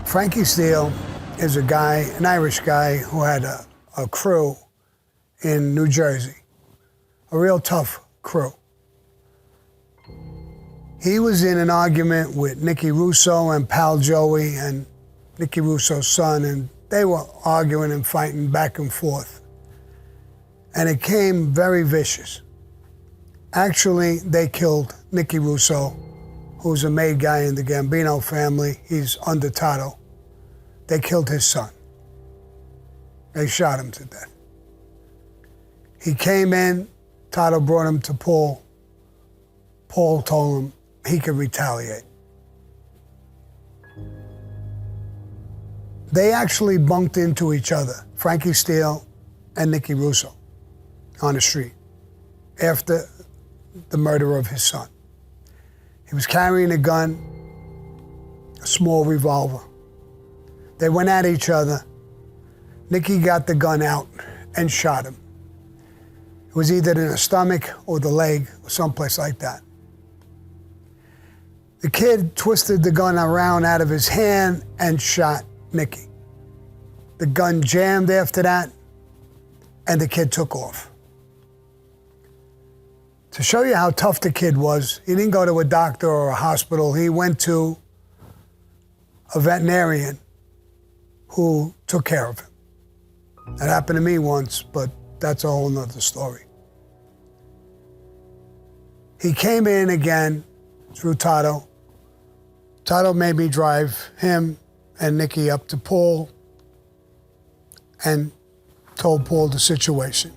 Frankie Steel is a guy, an Irish guy, who had a crew in New Jersey, a real tough crew. He was in an argument with Nicky Russo and pal Joey and Nicky Russo's son, and they were arguing and fighting back and forth. And it came very vicious. Actually, they killed Nicky Russo, who's a made guy in the Gambino family. He's under Tato. They killed his son. They shot him to death. He came in, Tato brought him to Paul. Paul told him he could retaliate. They actually bumped into each other, Frankie Steel and Nicky Russo, on the street after the murder of his son. He was carrying a gun, a small revolver. They went at each other. Nicky got the gun out and shot him. It was either in the stomach or the leg or someplace like that. The kid twisted the gun around out of his hand and shot Nicky. The gun jammed after that, and the kid took off. To show you how tough the kid was, he didn't go to a doctor or a hospital. He went to a veterinarian who took care of him. That happened to me once, but that's a whole nother story. He came in again through Tato. Tato made me drive him and Nicky up to Paul and told Paul the situation.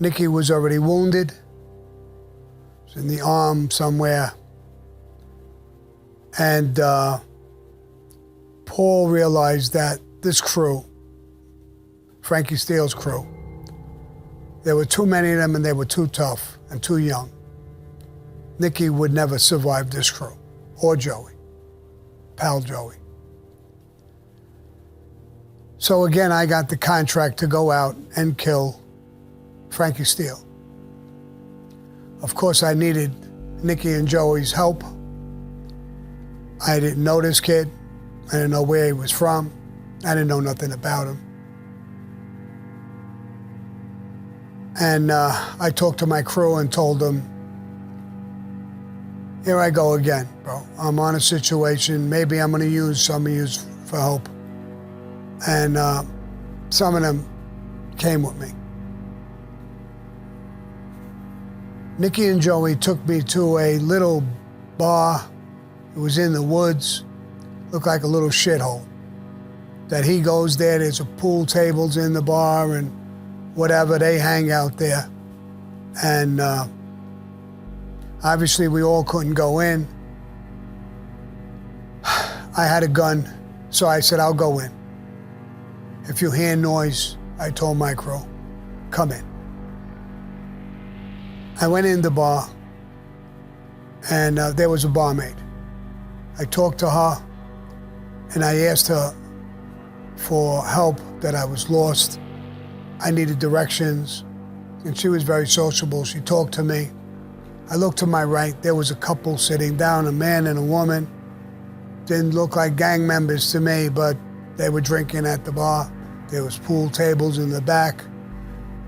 Nicky was already wounded. He was in the arm somewhere. And Paul realized that this crew, Frankie Steel's crew, there were too many of them and they were too tough and too young. Nicky would never survive this crew, or Joey, pal Joey. So again, I got the contract to go out and kill Frankie Steel. Of course, I needed Nicky and Joey's help. I didn't know this kid. I didn't know where he was from. I didn't know nothing about him. And I talked to my crew and told them, here I go again, bro. I'm on a situation. Maybe I'm gonna use some of you for help. And some of them came with me. Nicky and Joey took me to a little bar. It was in the woods, looked like a little shithole. That he goes there, there's a pool tables in the bar and whatever, they hang out there. And obviously we all couldn't go in. I had a gun, so I said, I'll go in. If you hear noise, I told my crew, come in. I went in the bar, and there was a barmaid. I talked to her, and I asked her for help, that I was lost. I needed directions, and she was very sociable. She talked to me. I looked to my right, there was a couple sitting down, a man and a woman. Didn't look like gang members to me, but they were drinking at the bar. There was pool tables in the back.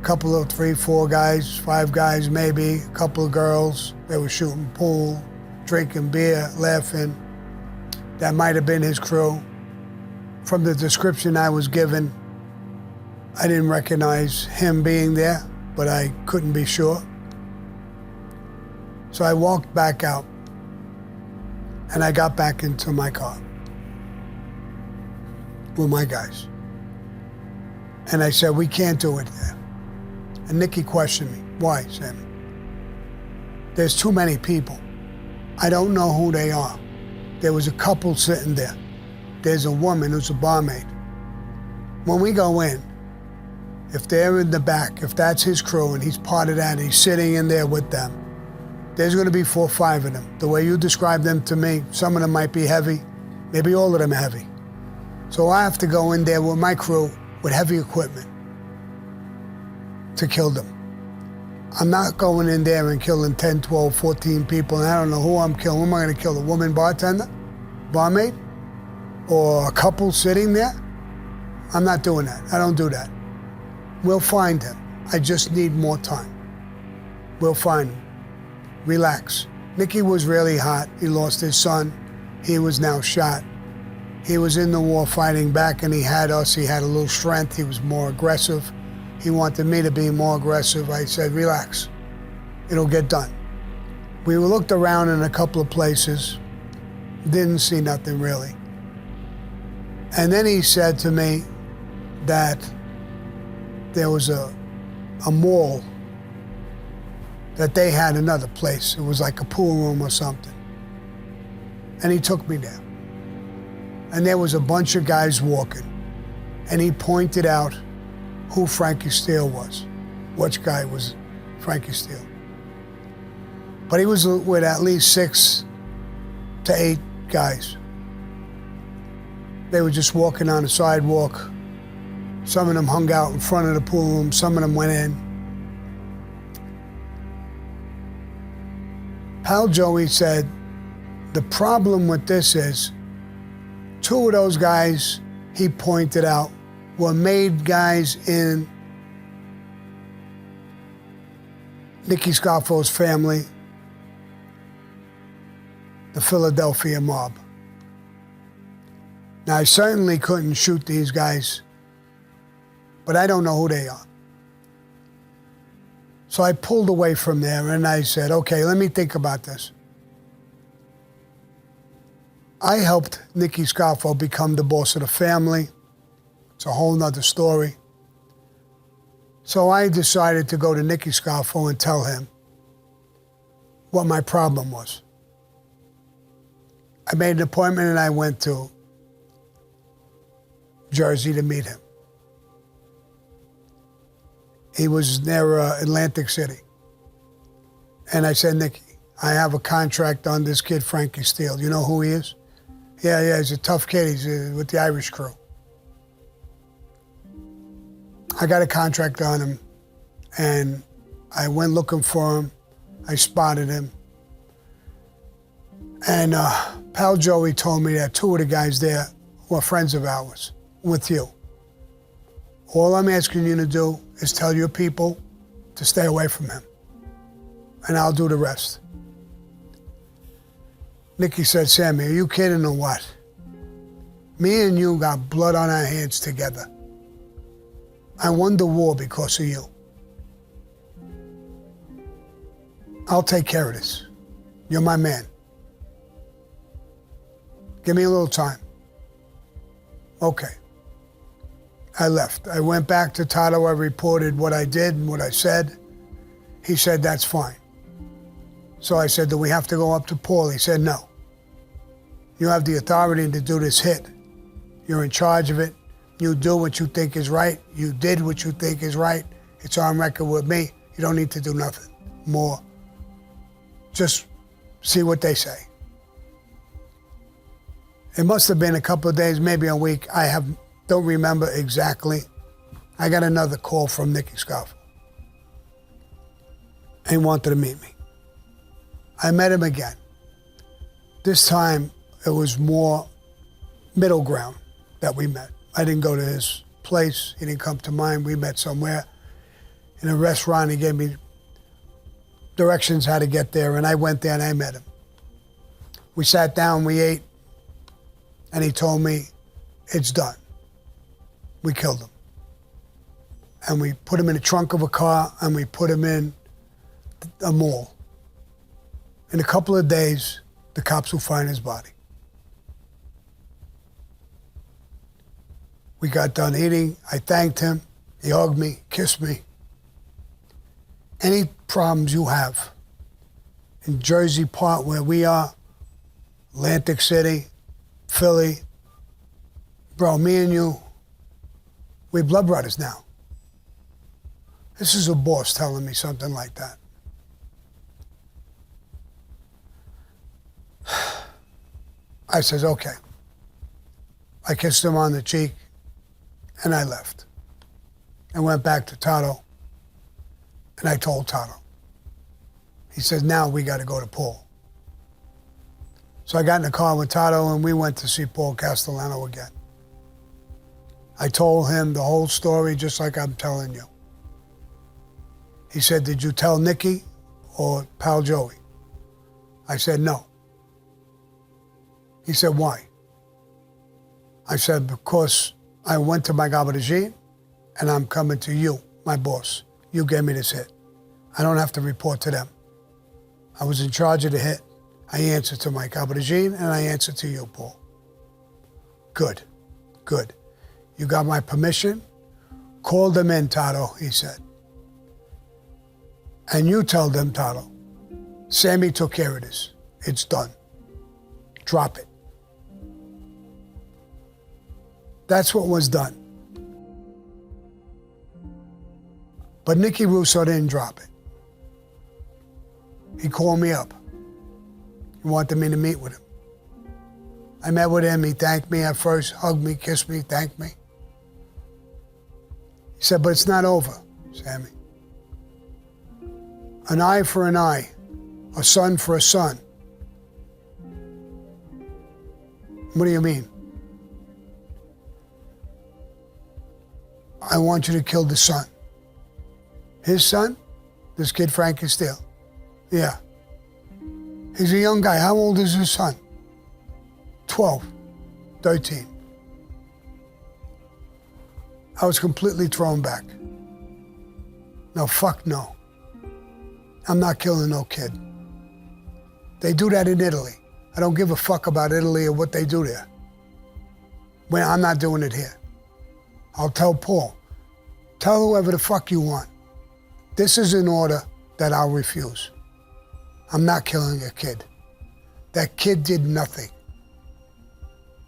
A couple of 3, 4 guys, 5 guys maybe, a couple of girls. They were shooting pool, drinking beer, laughing. That might have been his crew. From the description I was given, I didn't recognize him being there, but I couldn't be sure. So I walked back out, and I got back into my car with my guys. And I said, we can't do it there. And Nicky questioned me, why, Sammy? There's too many people. I don't know who they are. There was a couple sitting there. There's a woman who's a barmaid. When we go in, if they're in the back, if that's his crew and he's part of that, he's sitting in there with them, there's gonna be 4 or 5 of them. The way you describe them to me, some of them might be heavy, maybe all of them are heavy. So I have to go in there with my crew with heavy equipment to kill them. I'm not going in there and killing 10, 12, 14 people, and I don't know who I'm killing. Who am I gonna kill, the woman bartender? Barmaid? or a couple sitting there. I'm not doing that. I don't do that. We'll find him. I just need more time. We'll find him. Relax. Nicky was really hot. He lost his son. He was now shot. He was in the war fighting back, and he had us. He had a little strength. He was more aggressive. He wanted me to be more aggressive. I said, relax. It'll get done. We looked around in a couple of places. Didn't see nothing really. And then he said to me that there was a mall that they had another place. It was like a pool room or something. And he took me there. And there was a bunch of guys walking. And he pointed out who Frankie Steel was. Which guy was Frankie Steel. But he was with at least 6 to 8 guys. They were just walking on the sidewalk. Some of them hung out in front of the pool room. Some of them went in. Pal Joey said, the problem with this is 2 of those guys, he pointed out, were made guys in Nicky Scarfo's family, the Philadelphia mob. Now, I certainly couldn't shoot these guys, but I don't know who they are. So I pulled away from there and I said, okay, let me think about this. I helped Nicky Scarfo become the boss of the family. It's a whole nother story. So I decided to go to Nicky Scarfo and tell him what my problem was. I made an appointment and I went to Jersey to meet him. He was near Atlantic City. And I said, Nicky, I have a contract on this kid, Frankie Steel. You know who he is? Yeah, he's a tough kid. He's with the Irish crew. I got a contract on him, and I went looking for him. I spotted him. And Pal Joey told me that 2 of the guys there were friends of ours, with you. All I'm asking you to do is tell your people to stay away from him, and I'll do the rest. Nicky said, Sammy, are you kidding or what? Me and you got blood on our hands together. I won the war because of you. I'll take care of this. You're my man. Give me a little time. Okay. I left. I went back to Tato. I reported what I did and what I said. He said, that's fine. So I said, do we have to go up to Paul? He said, no. You have the authority to do this hit. You're in charge of it. You do what you think is right. You did what you think is right. It's on record with me. You don't need to do nothing more. Just see what they say. It must have been a couple of days, maybe a week. Don't remember exactly. I got another call from Nicky Scarfo. He wanted to meet me. I met him again. This time, it was more middle ground that we met. I didn't go to his place. He didn't come to mine. We met somewhere in a restaurant. He gave me directions how to get there, and I went there and I met him. We sat down, we ate, and he told me, it's done. We killed him. And we put him in the trunk of a car, and we put him in a mall. In a couple of days, the cops will find his body. We got done eating. I thanked him. He hugged me, kissed me. Any problems you have in Jersey Part where we are, Atlantic City, Philly, bro, me and you, we're blood brothers now. This is a boss telling me something like that. I says, okay. I kissed him on the cheek, and I left. I went back to Tato, and I told Tato. He says, now we got to go to Paul. So I got in the car with Tato and we went to see Paul Castellano again. I told him the whole story just like I'm telling you. He said, did you tell Nicky or Pal Joey? I said, no. He said, why? I said, because I went to my garage and I'm coming to you, my boss. You gave me this hit. I don't have to report to them. I was in charge of the hit. I answered to my garage and I answered to you, Paul. Good, good. You got my permission? Call them in, Tato, he said. And you tell them, Tato, Sammy took care of this. It's done. Drop it. That's what was done. But Nicky Russo didn't drop it. He called me up. He wanted me to meet with him. I met with him. He thanked me at first, hugged me, kissed me, thanked me. He said, but it's not over, Sammy. An eye for an eye, a son for a son. What do you mean? I want you to kill the son. His son? This kid, Frankie Steel. Yeah. He's a young guy. How old is his son? 12, 13. I was completely thrown back. No, fuck no. I'm not killing no kid. They do that in Italy. I don't give a fuck about Italy or what they do there. Well, I'm not doing it here. I'll tell Paul. Tell whoever the fuck you want. This is an order that I'll refuse. I'm not killing a kid. That kid did nothing.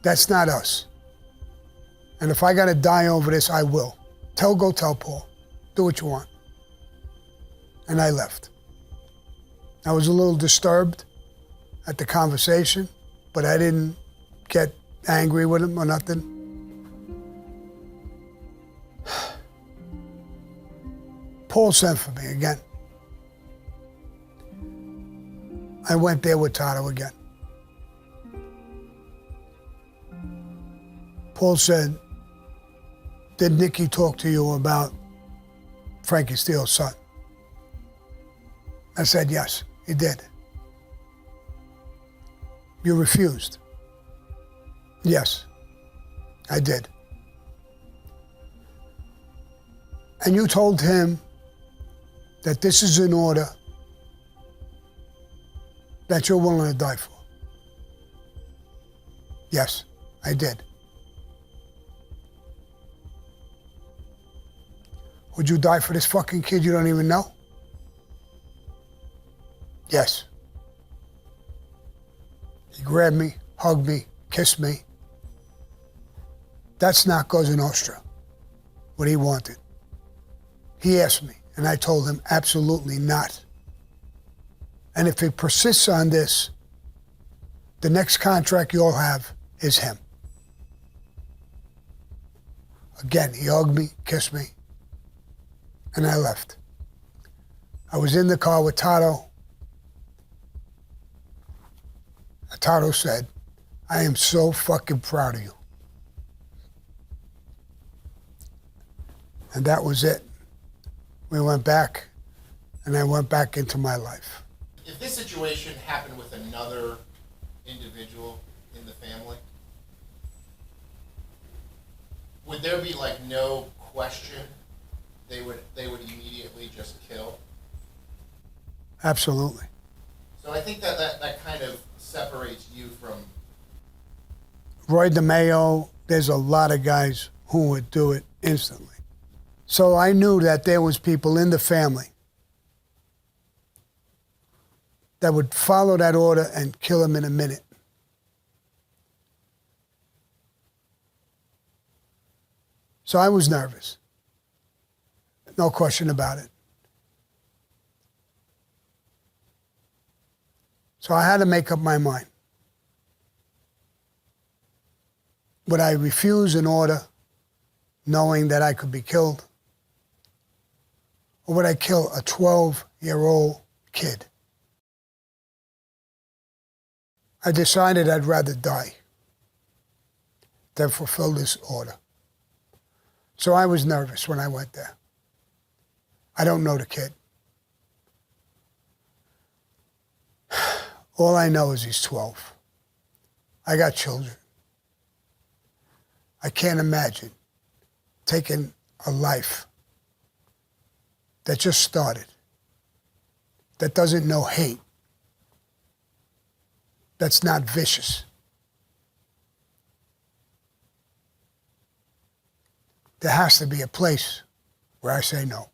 That's not us. And if I gotta die over this, I will. Go tell Paul. Do what you want. And I left. I was a little disturbed at the conversation, but I didn't get angry with him or nothing. Paul sent for me again. I went there with Tato again. Paul said, did Nicky talk to you about Frankie Steel's son? I said, yes, he did. You refused? Yes, I did. And you told him that this is an order that you're willing to die for? Yes, I did. Would you die for this fucking kid you don't even know? Yes. He grabbed me, hugged me, kissed me. That's not Cosa Nostra, what he wanted. He asked me, and I told him absolutely not. And if he persists on this, the next contract you'll have is him. Again, he hugged me, kissed me, and I left. I was in the car with Tato. Tato said, I am so fucking proud of you. And that was it. We went back, and I went back into my life. If this situation happened with another individual in the family, would there be like no question they would immediately just kill? Absolutely. So I think that kind of separates you from Roy DeMeo. There's a lot of guys who would do it instantly. So I knew that there was people in the family that would follow that order and kill him in a minute. So I was nervous. No question about it. So I had to make up my mind. Would I refuse an order knowing that I could be killed? Or would I kill a 12-year-old kid? I decided I'd rather die than fulfill this order. So I was nervous when I went there. I don't know the kid. All I know is he's 12. I got children. I can't imagine taking a life that just started, that doesn't know hate, that's not vicious. There has to be a place where I say no.